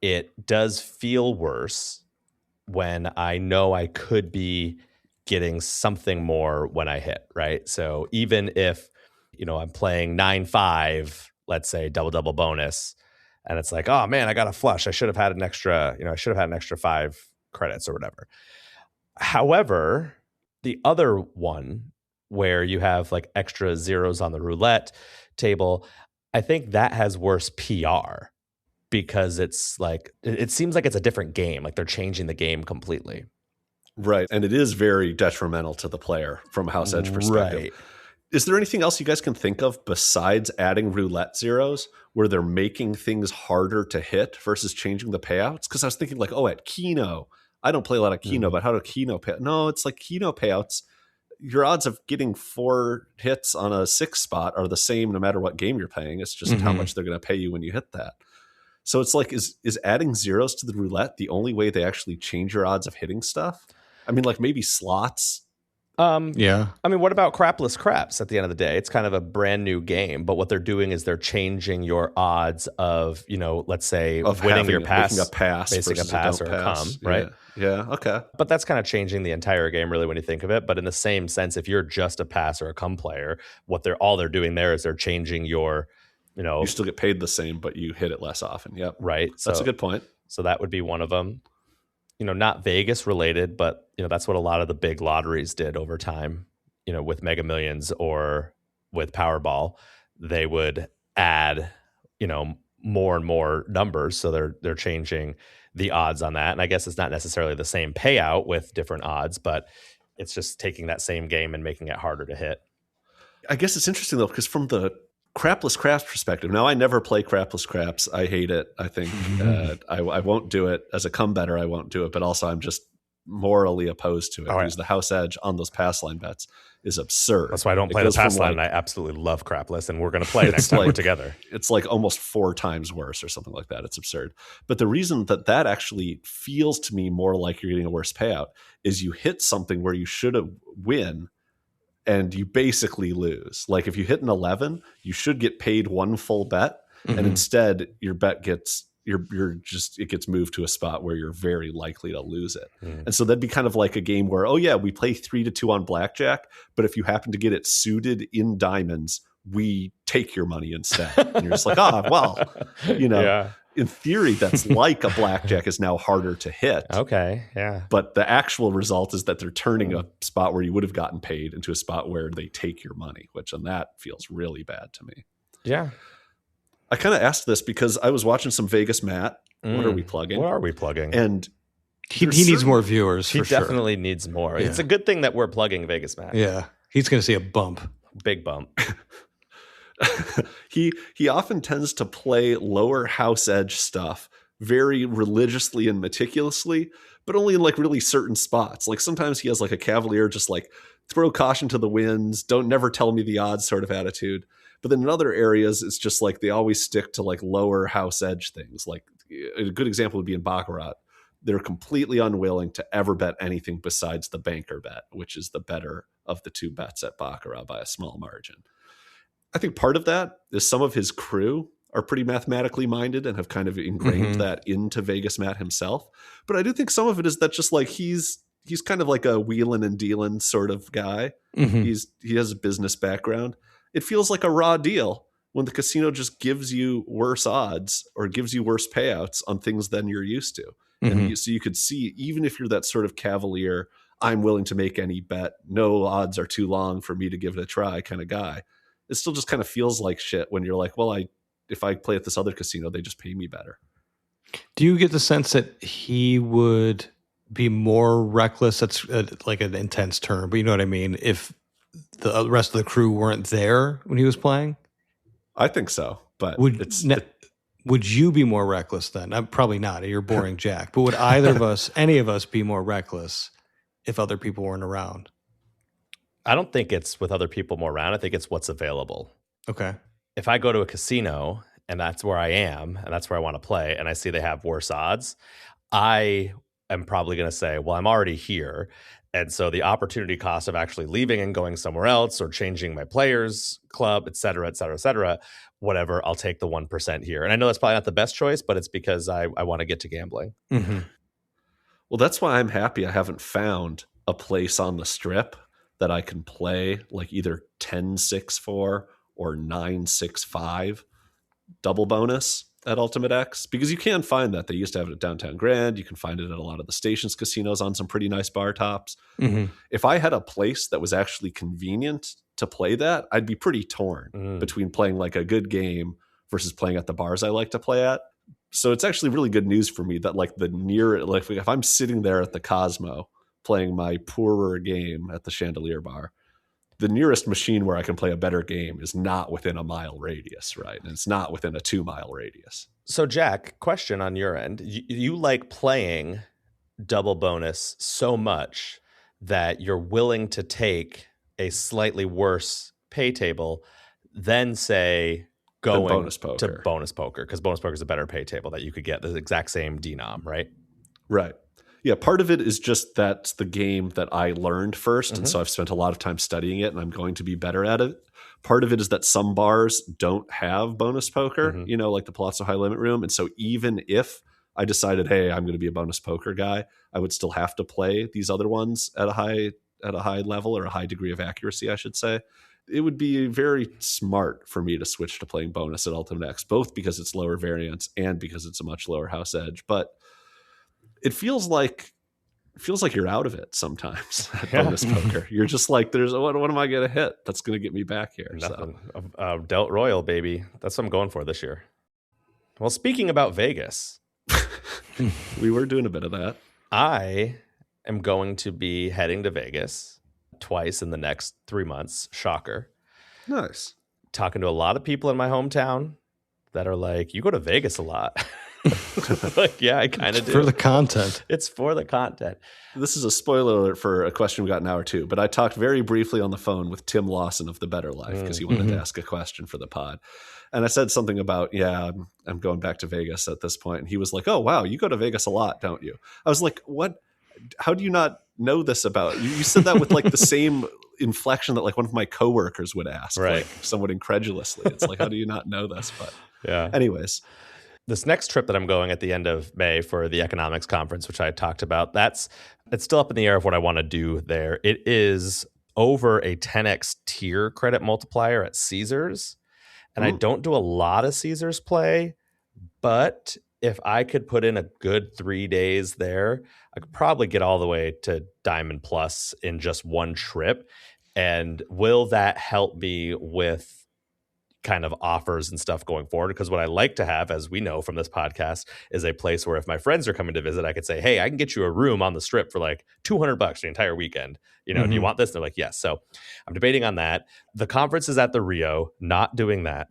it does feel worse when I know I could be getting something more when I hit, right? So even if, I'm playing 9-5, let's say double bonus, and it's like, oh man, I got a flush. I should have had an extra, I should have had an extra 5 credits or whatever. However, the other one where you have like extra zeros on the roulette table, I think that has worse PR because it's like, it seems like it's a different game. Like they're changing the game completely. Right. And it is very detrimental to the player from a house edge perspective. Right. Is there anything else you guys can think of besides adding roulette zeros where they're making things harder to hit versus changing the payouts? Because I was thinking like, at Keno, I don't play a lot of Keno, but how do Keno pay? No, it's like Keno payouts. Your odds of getting 4 hits on a 6 spot are the same no matter what game you're playing. It's just how much they're going to pay you when you hit that. So it's like, is adding zeros to the roulette the only way they actually change your odds of hitting stuff? I mean, like maybe slots. Yeah. I mean, what about crapless craps at the end of the day? It's kind of a brand new game, but what they're doing is they're changing your odds of, let's say of winning your pass, making a pass, basing a pass or a come, right? Yeah. Okay. But that's kind of changing the entire game really when you think of it. But in the same sense, if you're just a pass or a come player, all they're doing there is they're changing your, you still get paid the same, but you hit it less often. Yep. Right. That's a good point. So that would be one of them. Not Vegas related, but that's what a lot of the big lotteries did over time, with Mega Millions or with Powerball. They would add, more and more numbers. So they're changing the odds on that. And I guess it's not necessarily the same payout with different odds, but it's just taking that same game and making it harder to hit. I guess it's interesting though, because from the crapless craps perspective. Now, I never play crapless craps. I hate it. I think I won't do it. As a come better, I won't do it. But also, I'm just morally opposed to it because the house edge on those pass line bets is absurd. That's why I don't play the pass line. And I absolutely love crapless, and we're going to play next time we're together. It's like almost 4 times worse or something like that. It's absurd. But the reason that actually feels to me more like you're getting a worse payout is you hit something where you should have win, and you basically lose. Like if you hit an 11, you should get paid 1 full bet, and instead your bet gets it gets moved to a spot where you're very likely to lose it. And so that'd be kind of like a game where, we play 3-2 on blackjack, but if you happen to get it suited in diamonds, we take your money instead. And you're just like, in theory, that's like a blackjack is now harder to hit. Okay, yeah. But the actual result is that they're turning a spot where you would have gotten paid into a spot where they take your money, which on that feels really bad to me. Yeah. I kind of asked this because I was watching some Vegas Matt. What are we plugging? What are we plugging? And he needs more viewers. He definitely needs more. Yeah. It's a good thing that we're plugging Vegas Matt. Yeah. He's going to see a bump. Big bump. He often tends to play lower house edge stuff very religiously and meticulously, but only in like really certain spots. Like sometimes he has like a cavalier, just like throw caution to the winds, don't never tell me the odds sort of attitude. But then in other areas, it's just like they always stick to like lower house edge things. Like a good example would be in Baccarat. They're completely unwilling to ever bet anything besides the banker bet, which is the better of the 2 bets at Baccarat by a small margin. I think part of that is some of his crew are pretty mathematically minded and have kind of ingrained that into Vegas Matt himself. But I do think some of it is that just like he's kind of like a wheeling and dealing sort of guy. He has a business background. It feels like a raw deal when the casino just gives you worse odds or gives you worse payouts on things than you're used to. And so you could see, even if you're that sort of cavalier, I'm willing to make any bet, no odds are too long for me to give it a try kind of guy. It still just kind of feels like shit when you're like, well, if I play at this other casino, they just pay me better. Do you get the sense that he would be more reckless? That's like an intense term, but you know what I mean? If the rest of the crew weren't there when he was playing? I think so, but Would you be more reckless then? Probably not. You're boring Jack. But would any of us, be more reckless if other people weren't around? I don't think it's with other people more around. I think it's what's available. Okay. If I go to a casino and that's where I am and that's where I want to play and I see they have worse odds, I am probably going to say, well, I'm already here. And so the opportunity cost of actually leaving and going somewhere else or changing my players club, et cetera, whatever, I'll take the 1% here. And I know that's probably not the best choice, but it's because I want to get to gambling. Mm-hmm. Well, that's why I'm happy I haven't found a place on the strip that I can play like either 10-6-4 or 9-6-5 double bonus at Ultimate X, because you can find that. They used to have it at Downtown Grand. You can find it at a lot of the Stations casinos on some pretty nice bar tops. Mm-hmm. If I had a place that was actually convenient to play that, I'd be pretty torn between playing like a good game versus playing at the bars I like to play at. So it's actually really good news for me that like if I'm sitting there at the Cosmo playing my poorer game at the Chandelier Bar, the nearest machine where I can play a better game is not within a mile radius, right? And it's not within a 2-mile radius. So Jack, question on your end. You like playing double bonus so much that you're willing to take a slightly worse pay table than say going to bonus poker, because bonus poker is a better pay table that you could get the exact same denom, right? Right. Yeah, part of it is just that's the game that I learned first, and so I've spent a lot of time studying it, and I'm going to be better at it. Part of it is that some bars don't have bonus poker, like the Palazzo High Limit Room, and so even if I decided, hey, I'm going to be a bonus poker guy, I would still have to play these other ones at a high level, or a high degree of accuracy, I should say. It would be very smart for me to switch to playing bonus at Ultimate X, both because it's lower variance and because it's a much lower house edge, but it feels like you're out of it sometimes at bonus poker. You're just like, what am I going to hit that's going to get me back here? Nothing. So. Delt Royal, baby. That's what I'm going for this year. Well, speaking about Vegas. We were doing a bit of that. I am going to be heading to Vegas twice in the next 3 months. Shocker. Nice. Talking to a lot of people in my hometown that are like, you go to Vegas a lot. Like, yeah, I kind of do. For the content. It's for the content. This is a spoiler alert for a question we got an hour or two, but I talked very briefly on the phone with Tim Lawson of The Better Life because he wanted to ask a question for the pod. And I said something about, I'm going back to Vegas at this point. And he was like, oh, wow, you go to Vegas a lot, don't you? I was like, what? How do you not know this about you? You said that with like the same inflection that like one of my coworkers would ask, right, like somewhat incredulously. It's like, how do you not know this? But yeah. Anyways. This next trip that I'm going at the end of May for the economics conference, which I talked about, it's still up in the air of what I want to do there. It is over a 10x tier credit multiplier at Caesars. And I don't do a lot of Caesars play, but if I could put in a good 3 days there, I could probably get all the way to Diamond Plus in just one trip. And will that help me with kind of offers and stuff going forward? Because what I like to have, as we know from this podcast, is a place where if my friends are coming to visit, I could say, hey, I can get you a room on the strip for like $200 the entire weekend. Do you want this? And they're like, yes. So I'm debating on that. The conference is at the Rio, not doing that.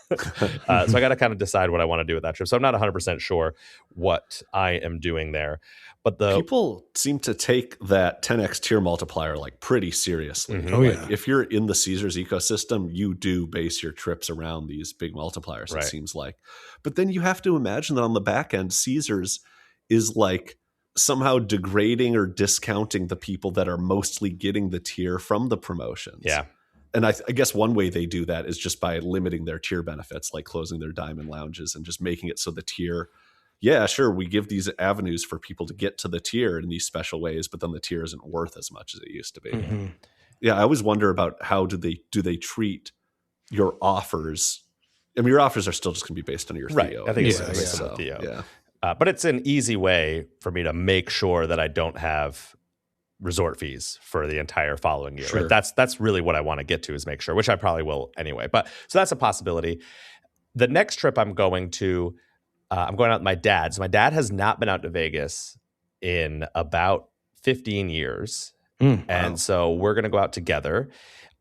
So I got to kind of decide what I want to do with that trip. So I'm not 100% sure what I am doing there. But people seem to take that 10x tier multiplier like pretty seriously. Oh, yeah. If you're in the Caesars ecosystem, you do base your trips around these big multipliers, right, it seems like. But then you have to imagine that on the back end, Caesars is like somehow degrading or discounting the people that are mostly getting the tier from the promotions. Yeah. And I guess one way they do that is just by limiting their tier benefits, like closing their diamond lounges and just making it so the tier, yeah, sure, we give these avenues for people to get to the tier in these special ways, but then the tier isn't worth as much as it used to be. Yeah, I always wonder about how do they treat your offers. I mean, your offers are still just going to be based on your right. Theo. I think it's based on the Theo. Yeah. But it's an easy way for me to make sure that I don't have resort fees for the entire following year. Sure. Right? That's really what I want to get to, is make sure, which I probably will anyway. But so that's a possibility. The next trip I'm going to, I'm going out with my dad. So my dad has not been out to Vegas in about 15 years. And so we're going to go out together.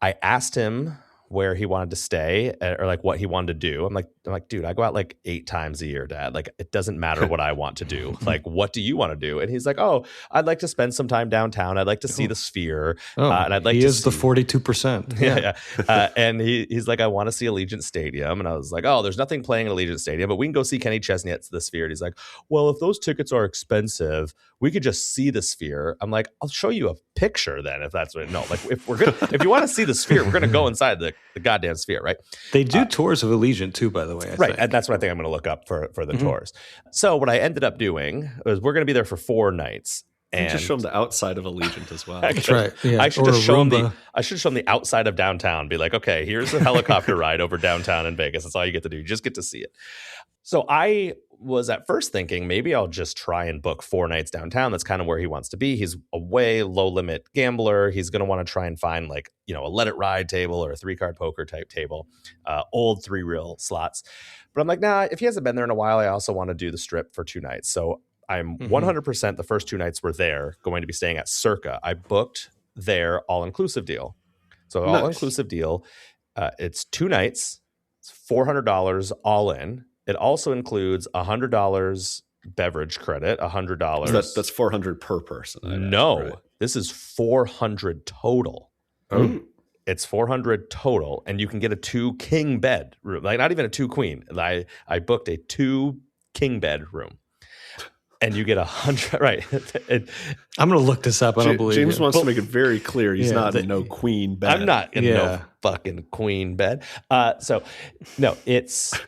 I asked him where he wanted to stay or like what he wanted to do. I'm like, I'm like, dude, I go out like 8 times a year, Dad. Like, it doesn't matter what I want to do. Like, what do you want to do? And he's like, oh, I'd like to spend some time downtown. I'd like to see the Sphere. And I'd like he to is see the 42%. Yeah. And he's like, I want to see Allegiant Stadium. And I was like, oh, there's nothing playing at Allegiant Stadium, but we can go see Kenny Chesney at the Sphere. And he's like, well, if those tickets are expensive, we could just see the Sphere. I'm like, I'll show you a picture then if that's what. No, like if you want to see the Sphere, we're gonna go inside the goddamn Sphere, right? They do tours of Allegiant too, by the way. I right, think. and that's what I think I'm going to look up for the tours. So what I ended up doing was we're going to be there for 4 nights. And just show them the outside of Allegiant as well. That's right. Yeah. I should just show them the outside of downtown. Be like, okay, here's a helicopter ride over downtown in Vegas. That's all you get to do. You just get to see it. So I was at first thinking maybe I'll just try and book 4 nights downtown. That's kind of where he wants to be. He's a way low limit gambler. He's going to want to try and find like, a let it ride table or a 3-card poker type table, old 3-reel slots. But I'm like, nah, if he hasn't been there in a while, I also want to do the Strip for 2 nights. So I'm 100% the first 2 nights we're there going to be staying at Circa. I booked their all-inclusive deal. So all-inclusive deal, it's 2 nights, it's $400 all in. It also includes $100 beverage credit, $100. So that's $400 per person. No, this is $400 total. Oh. It's $400 total, and you can get a 2 king bed room, like not even a 2 queen. I booked a 2 king bed room. And you get 100, right? I'm going to look this up. I don't believe James wants to make it very clear he's not in no queen bed. I'm not in no fucking queen bed. So, no, it's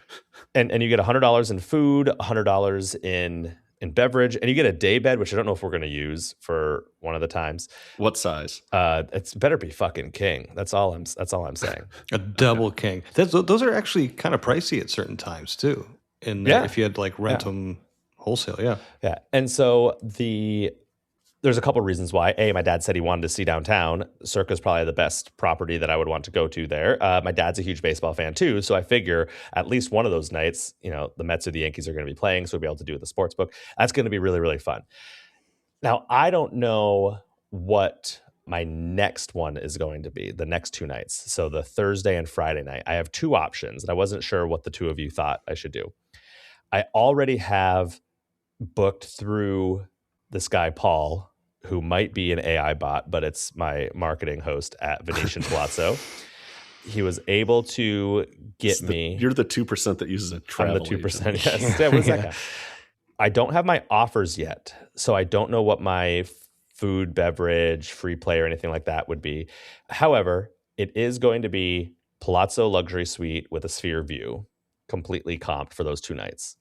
and you get $100 in food, $100 in beverage, and you get a day bed, which I don't know if we're going to use for one of the times. What size? It's better be fucking king. That's all I'm saying. A double king. Those are actually kind of pricey at certain times too. If you had to like rent them. Wholesale, yeah. And so there's a couple of reasons why. A, my dad said he wanted to see downtown. Circa is probably the best property that I would want to go to there. My dad's a huge baseball fan too, so I figure at least one of those nights, the Mets or the Yankees are going to be playing, so we'll be able to do it at the sports book. That's going to be really, really fun. Now, I don't know what my next one is going to be, the next 2 nights. So the Thursday and Friday night. I have 2 options, and I wasn't sure what the 2 of you thought I should do. I already have booked through this guy, Paul, who might be an AI bot, but it's my marketing host at Venetian Palazzo. He was able to get me. You're the 2% that uses a travel I'm the 2%, yes. What is that guy? I don't have my offers yet, so I don't know what my food, beverage, free play, or anything like that would be. However, it is going to be Palazzo Luxury Suite with a Sphere view, completely comped for those 2 nights.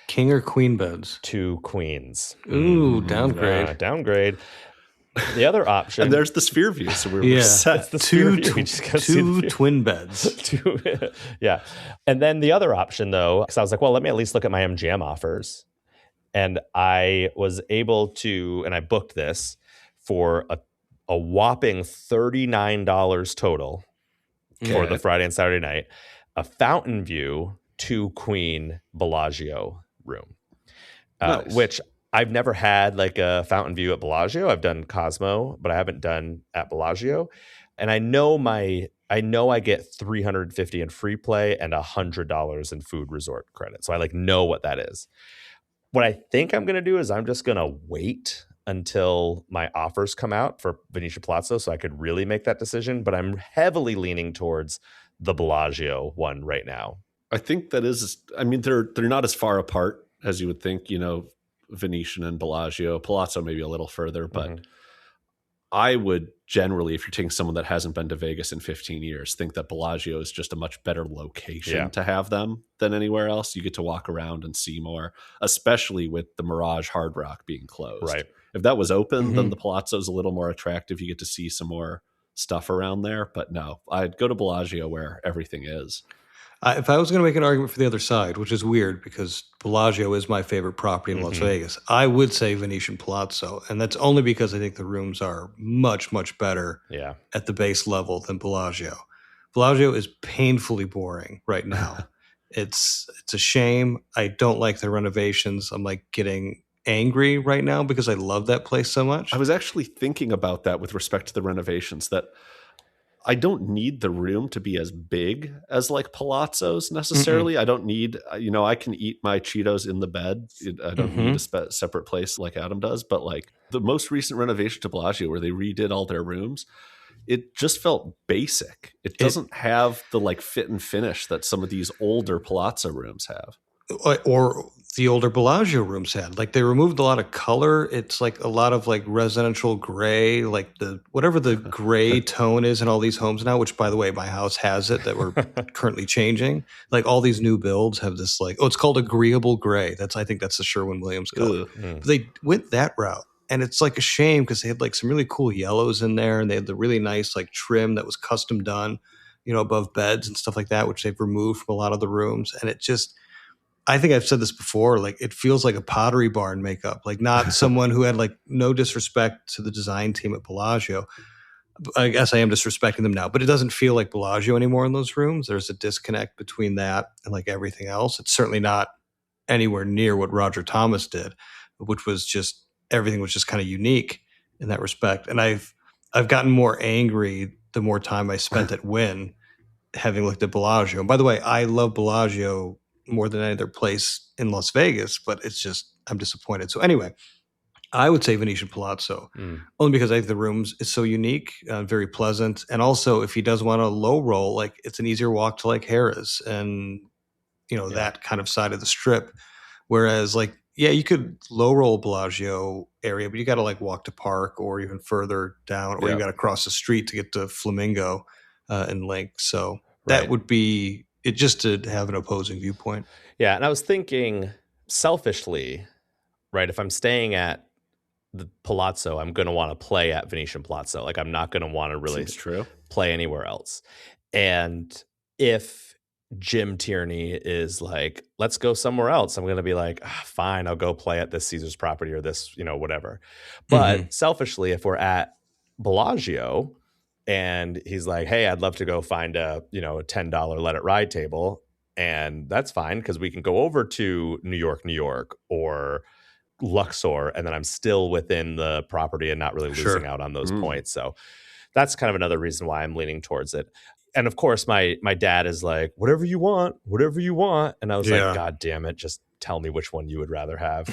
King or queen beds? 2 queens. Ooh, downgrade. Downgrade. The other option. And there's the Sphere view, so we're set. The 2 twin beds. Yeah. And then the other option, though, because I was like, well, let me at least look at my MGM offers. And I was able to, and I booked this for a whopping $39 total for the Friday and Saturday night. A fountain view, 2 queen Bellagio room, nice. Which I've never had like a fountain view at Bellagio. I've done Cosmo, but I haven't done at Bellagio. And I know I get $350 in free play and $100 in food resort credit. So I know what that is. What I think I'm going to do is I'm just going to wait until my offers come out for Venetian Palazzo so I could really make that decision. But I'm heavily leaning towards the Bellagio one right now. I think that is, they're not as far apart as you would think, Venetian and Bellagio. Palazzo maybe a little further, but I would generally, if you're taking someone that hasn't been to Vegas in 15 years, think that Bellagio is just a much better location to have them than anywhere else. You get to walk around and see more, especially with the Mirage Hard Rock being closed. Right. If that was open, then the Palazzo is a little more attractive. You get to see some more stuff around there. But no, I'd go to Bellagio where everything is. If I was going to make an argument for the other side, which is weird because Bellagio is my favorite property in Las Vegas, I would say Venetian Palazzo. And that's only because I think the rooms are much, much better at the base level than Bellagio. Bellagio is painfully boring right now. It's a shame. I don't like the renovations. I'm getting angry right now because I love that place so much. I was actually thinking about that with respect to the renovations, that I don't need the room to be as big as like palazzos necessarily. I don't need, I can eat my Cheetos in the bed. I don't need a separate place like Adam does. But like the most recent renovation to Bellagio where they redid all their rooms, it just felt basic. It doesn't have the like fit and finish that some of these older palazzo rooms have. Or the older Bellagio rooms had. Like they removed a lot of color. It's like a lot of like residential gray, like whatever the gray tone is in all these homes now, which by the way, my house has it that we're currently changing. Like all these new builds have this like, it's called agreeable gray. I think that's the Sherwin-Williams color. But they went that route. And it's like a shame because they had like some really cool yellows in there and they had the really nice like trim that was custom done, above beds and stuff like that, which they've removed from a lot of the rooms. And it just, I think I've said this before, like it feels like a Pottery Barn makeup, like not someone who had like no disrespect to the design team at Bellagio. I guess I am disrespecting them now, but it doesn't feel like Bellagio anymore in those rooms. There's a disconnect between that and like everything else. It's certainly not anywhere near what Roger Thomas did, which was just, everything was just kind of unique in that respect. And I've gotten more angry the more time I spent at Wynn, having looked at Bellagio. And by the way, I love Bellagio more than any other place in Las Vegas, but it's just, I'm disappointed. So anyway, I would say Venetian Palazzo, only because I think the rooms is so unique, very pleasant. And also if he does want a low roll, like it's an easier walk to like Harrah's and, that kind of side of the strip. Whereas like, yeah, you could low roll Bellagio area, but you got to like walk to Park or even further down, or you got to cross the street to get to Flamingo and Link. So that would be it, just to have an opposing viewpoint. Yeah, and I was thinking selfishly, right? If I'm staying at the Palazzo, I'm going to want to play at Venetian Palazzo. Like I'm not going to want to really play anywhere else. And if Jim Tierney is like, let's go somewhere else, I'm going to be like, fine, I'll go play at this Caesar's property or this, whatever. But selfishly, if we're at Bellagio and he's like, hey, I'd love to go find a $10 Let It Ride table, and that's fine because we can go over to New York, or Luxor, and then I'm still within the property and not really losing out on those points. So that's kind of another reason why I'm leaning towards it. And of course, my dad is like, whatever you want. And I was like, God damn it, just tell me which one you would rather have.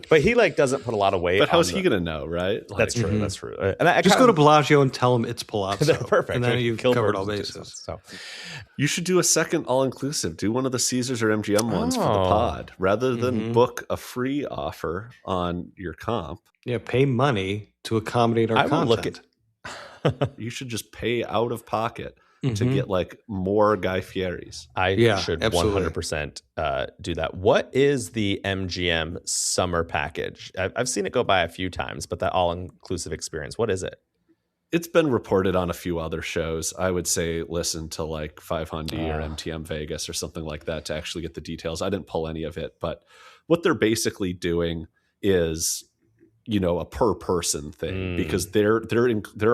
But he like doesn't put a lot of weight. But how's he going to know, right? Like, that's true. That's true. And I just go to Bellagio and tell him it's Palazzo. Perfect. And then you've covered all bases. So you should do a second all-inclusive. Do one of the Caesars or MGM ones for the pod rather than book a free offer on your comp. Yeah, pay money to accommodate our content. You should just pay out of pocket to get like more Guy Fieri's. I should 100% do that. What is the MGM summer package? I've seen it go by a few times, but that all-inclusive experience, what is it? It's been reported on a few other shows. I would say listen to like 500 or MTM Vegas or something like that to actually get the details. I didn't pull any of it, but what they're basically doing is a per person thing because they're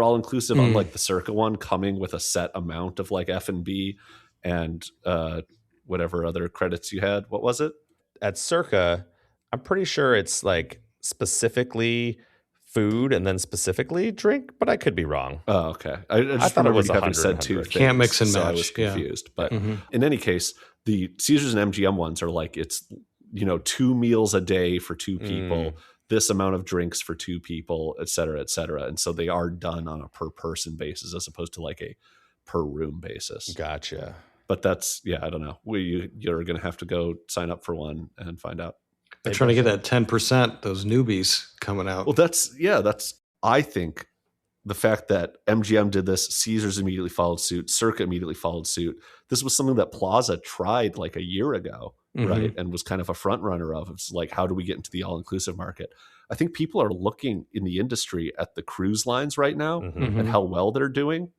all inclusive, unlike the Circa one coming with a set amount of like F&B and whatever other credits you had. What was it? At Circa, I'm pretty sure it's like specifically food and then specifically drink, but I could be wrong. Oh, okay. I just thought it was having said two things. Can't mix and match. So I was confused. But in any case, the Caesars and MGM ones are like, it's 2 meals a day for 2 people. This amount of drinks for 2 people, et cetera, et cetera. And so they are done on a per person basis as opposed to like a per room basis. Gotcha. But that's, I don't know. You're going to have to go sign up for one and find out. They're trying to get that 10%, those newbies coming out. Well, that's, I think the fact that MGM did this, Caesars immediately followed suit, Circa immediately followed suit. This was something that Plaza tried like a year ago. Right. And was kind of a front runner of. It's like, how do we get into the all-inclusive market? I think people are looking in the industry at the cruise lines right now and how well they're doing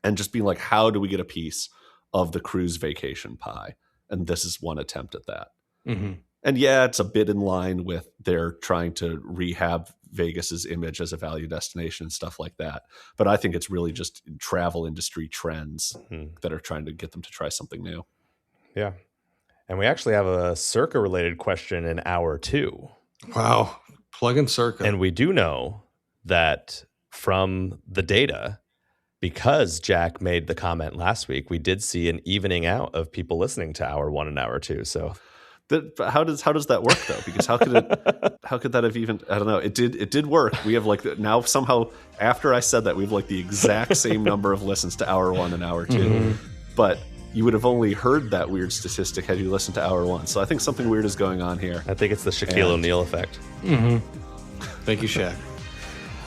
and just being like, how do we get a piece of the cruise vacation pie? And this is one attempt at that. And it's a bit in line with their trying to rehab Vegas's image as a value destination and stuff like that. But I think it's really just travel industry trends that are trying to get them to try something new. Yeah. And we actually have a Circa-related question in hour 2. Wow. Plug in Circa. And we do know that from the data because Jack made the comment last week, we did see an evening out of people listening to hour 1 and hour 2. So how does that work though? Because how could that have even, I don't know. It did work. We have like now somehow after I said that, we have like the exact same number of listens to hour 1 and hour 2. Mm-hmm. But you would have only heard that weird statistic had you listened to hour 1. So I think something weird is going on here. I think it's the Shaquille O'Neal effect. Mm-hmm. Thank you, Shaq.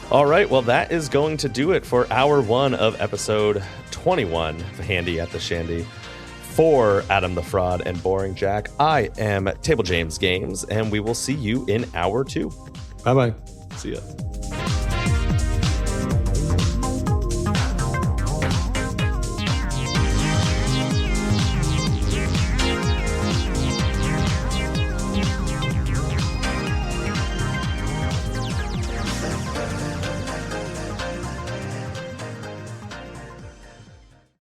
All right, well, that is going to do it for hour 1 of episode 21 of Handy at the Shandy. For Adam the Fraud and Boring Jack, I am Table James Games, and we will see you in hour 2. Bye-bye. See ya.